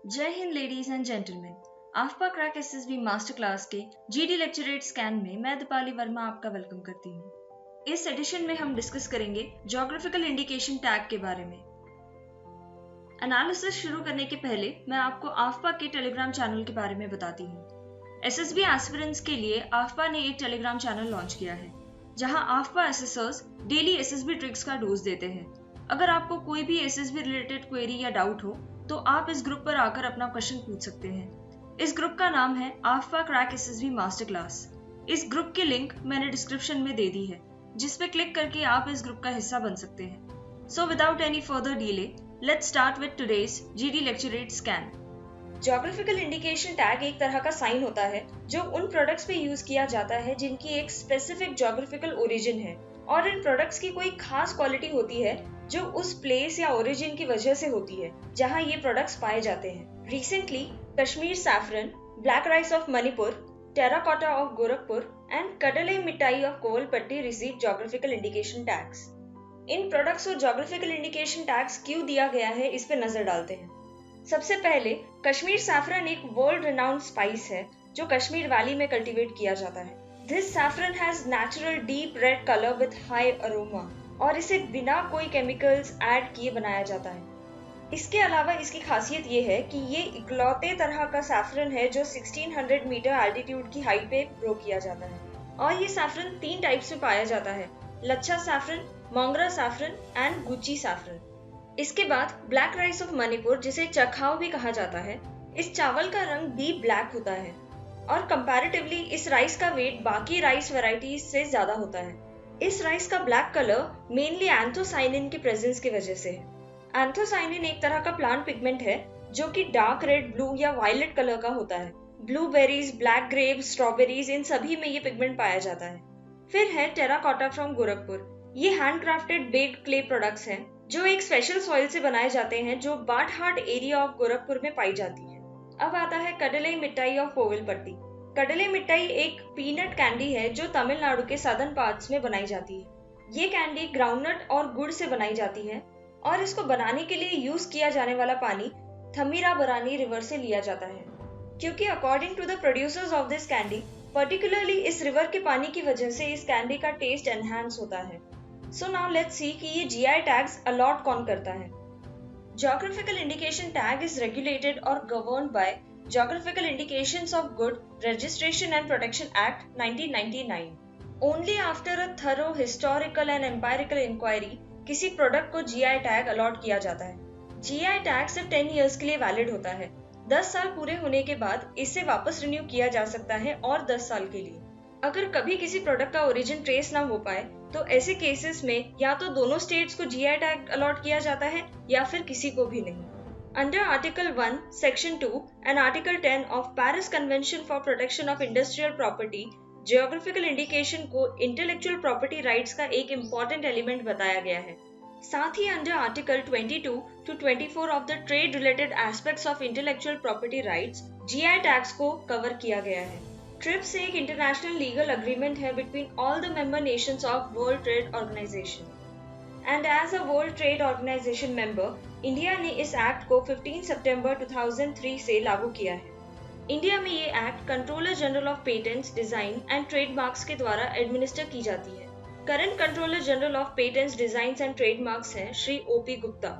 जय हिंद ladies and gentleman. आफ्पा क्रैक एसएसबी मास्टर क्लास के जीडी लेक्चरेट स्कैन में मैं दीपाली वर्मा आपका वेलकम करती हूँ। इस एडिशन में हम डिस्कस करेंगे ज्योग्राफिकल इंडिकेशन टैग के बारे में। एनालिसिस शुरू करने के पहले मैं आपको आफ्पा के टेलीग्राम चैनल के बारे में बताती हूँ। एसएसबी एस्पिरेंट्स के लिए आफ्पा ने एक टेलीग्राम चैनल लॉन्च किया है जहाँ आफ्पा एसेसर्स डेली एसएसबी ट्रिक्स का डोज देते हैं। अगर आपको कोई भी एसएसबी रिलेटेड क्वेरी या डाउट हो तो आप इस ग्रुप पर आकर अपना क्वेश्चन पूछ सकते हैं। इस ग्रुप का नाम है आफ्पा क्रैक एसएसबी मास्टर क्लास। इस ग्रुप की लिंक मैंने डिस्क्रिप्शन में दे दी है, जिस पे क्लिक करके आप इस ग्रुप का हिस्सा बन सकते हैं। So without any further delay, let's start with today's GD lecturette scan. Geographical indication tag एक तरह का साइन होता है जो उन प्रोडक्ट्स पे यूज किया जाता है जिनकी एक स्पेसिफिक ज्योग्राफिकल ओरिजिन है और इन प्रोडक्ट्स की कोई खास क्वालिटी होती है जो उस प्लेस या ओरिजिन की वजह से होती है जहां ये प्रोडक्ट्स पाए जाते हैं। Recently Kashmir saffron, black rice of Manipur, terracotta of Gorakhpur and kadalai mittai of Kovilpatti receive geographical indication tags. इन प्रोडक्ट्स को ज्योग्राफिकल इंडिकेशन टैग्स क्यों दिया गया है, इस पे नजर डालते हैं। सबसे पहले कश्मीर सैफरन एक वर्ल्ड रिनाउंड स्पाइस है जो कश्मीर वैली में कल्टीवेट किया जाता है। This saffron has natural deep red colour with high aroma और इसे बिना कोई केमिकल्स ऐड किए बनाया जाता है। इसके अलावा इसकी खासियत ये है कि ये इकलौते तरह का सैफरन है जो 1600 मीटर एल्टीट्यूड की हाइट पे ग्रो किया जाता है और ये सैफरन 3 टाइप्स में पाया जाता है: Lachha saffron, Mongra saffron and Guchhi saffron. इसके बाद ब्लैक राइस ऑफ मणिपुर, जिसे चखाव भी कहा जाता है, इस चावल का रंग डीप ब्लैक होता है और कंपैरेटिवली इस राइस का वेट बाकी राइस वैरायटीज से ज्यादा होता है। इस राइस का ब्लैक कलर मेनली एंथोसाइनिन की प्रेजेंस की वजह से है। एंथोसाइनिन एक तरह का प्लांट पिगमेंट है जो कि डार्क रेड, ब्लू या वायलेट कलर का होता है। ब्लूबेरीज, ब्लैक ग्रेप्स, स्ट्रॉबेरीज, इन सभी में ये पिगमेंट पाया जाता है। फिर है टेराकोटा फ्रॉम गोरखपुर। ये हैंडक्राफ्टेड बेक्ड क्ले प्रोडक्ट्स हैं जो एक स्पेशल सॉइल से बनाए जाते हैं जो बाटहाट एरिया ऑफ गोरखपुर में पाई जाती है। अब आता है कडले मिठाई ऑफ कोविलपट्टी। कडले मिठाई एक पीनट कैंडी है जो तमिलनाडु के सदर्न पार्ट्स में बनाई जाती है। ये कैंडी ग्राउंडनट और गुड़ से बनाई जाती है और इसको बनाने के लिए यूज किया जाने वाला पानी थमीराबरानी रिवर से लिया जाता है, क्योंकि according to the producers of this candy, particularly इस रिवर के पानी की वजह से इस कैंडी का टेस्ट एनहांस होता है। So now let's see कि ये GI tags allot कौन करता है। Geographical Indication Tag is regulated or governed by Geographical Indications of Good Registration and Protection Act 1999. Only after a thorough historical and empirical inquiry किसी product को GI tag allot किया जाता है। GI tag सिर्फ 10 years के लिए valid होता है। 10 साल पूरे होने के बाद इसे वापस रिन्यू किया जा सकता है और 10 साल के लिए। अगर कभी किसी प्रोडक्ट का ओरिजिन ट्रेस ना हो पाए तो ऐसे केसेस में या तो दोनों स्टेट्स को GI टैग अलॉट किया जाता है या फिर किसी को भी नहीं। Under article 1, section 2 and article 10 of Paris convention for protection of industrial property, geographical indication को इंटेलेक्चुअल प्रॉपर्टी राइट्स का एक इम्पोर्टेंट एलिमेंट बताया गया है। साथ ही under article 22 to 24 of the trade related aspects of intellectual property rights, GI tags को cover किया गया है। ट्रिप्स एक इंटरनेशनल लीगल अग्रीमेंट है between all the member nations of world trade organisation and as a world trade organisation member, India ने इस act को 15 सितंबर 2003 से लागू किया है। इंडिया में ये act controller general of patents, design and trademarks के द्वारा एडमिनिस्टर की जाती है। Current controller general of patents, design and trademarks हैं श्री OP गुप्ता।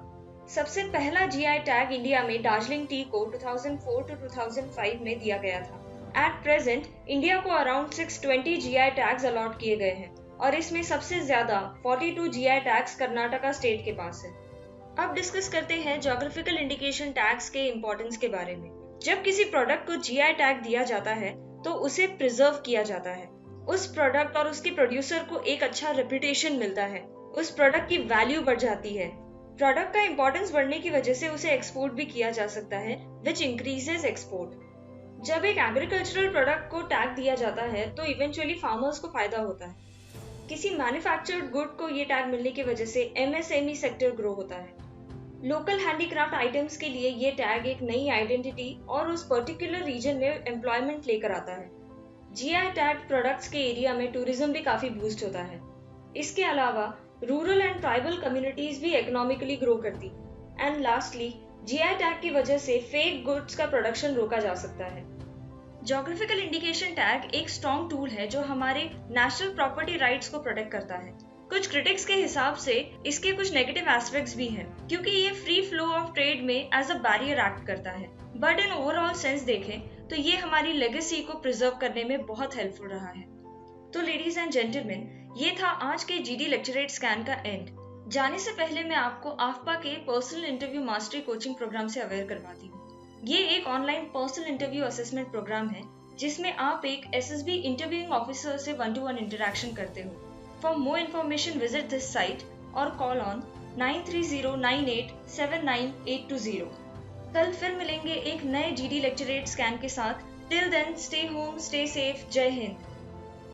सबसे पहला GI टैग इंडिया में दार्जिलिंग टी को 2004 to 2005 में दिया गया था। At present, इंडिया को अराउंड 620 GI टैग्स अलॉट किए गए हैं और इसमें सबसे ज्यादा 42 GI टैग्स कर्नाटका स्टेट के पास है। अब डिस्कस करते हैं ज्योग्राफिकल इंडिकेशन टैग्स के इम्पोर्टेंस के बारे में। जब किसी प्रोडक्ट को GI टैग दिया जाता है तो उसे प्रिजर्व किया जाता है। उस प्रोडक्ट और उसके प्रोड्यूसर को एक अच्छा रेपुटेशन मिलता है, उस प्रोडक्ट की वैल्यू बढ़ जाती है। प्रोडक्ट का इम्पोर्टेंस बढ़ने की वजह से उसे एक्सपोर्ट भी किया जा सकता है, विच इंक्रीजेस एक्सपोर्ट। जब एक एग्रीकल्चरल प्रोडक्ट को टैग दिया जाता है तो इवेंचुअली फार्मर्स को फायदा होता है। किसी मैन्युफैक्चर्ड गुड को ये टैग मिलने की वजह से MSME सेक्टर ग्रो होता है। लोकल हैंडीक्राफ्ट आइटम्स के लिए ये टैग एक नई आइडेंटिटी और उस पर्टिकुलर रीजन में एम्प्लॉयमेंट लेकर आता है। GI टैग प्रोडक्ट्स के एरिया में टूरिज्म भी काफी बूस्ट होता है। इसके अलावा रूरल एंड ट्राइबल कम्युनिटीज भी इकोनॉमिकली ग्रो करती। एंड लास्टली, जीआई टैग की वजह से फेक गुड्स का प्रोडक्शन रोका जा सकता है। ज्योग्राफिकल इंडिकेशन टैग एक स्ट्रॉन्ग टूल है जो हमारे नेशनल प्रॉपर्टी राइट्स को प्रोटेक्ट करता है। कुछ क्रिटिक्स के हिसाब से इसके कुछ नेगेटिव एस्पेक्ट्स भी हैं, क्योंकि ये फ्री फ्लो ऑफ ट्रेड में एज अ बैरियर एक्ट करता है। बट इन ओवरऑल सेंस देखें तो ये हमारी लेगेसी को प्रिजर्व करने में बहुत हेल्पफुल रहा है। तो लेडीज एंड जेंटलमैन, ये था आज के जीडी लेक्चरेट स्कैन का एंड। जाने से पहले मैं आपको आफ्पा के personal interview mastery coaching programme से अवेयर करवाती हूँ। ये एक online personal interview assessment programme है जिसमें आप एक एसएसबी इंटरव्यूइंग ऑफिसर से 1-to-1 इंटरेक्शन करते हो। For more information visit this site और कॉल ऑन 9309879820। कल फिर मिलेंगे एक नए जीडी लेक्चरेट स्कैन के साथ। Till then stay home, stay safe, जय हिंद।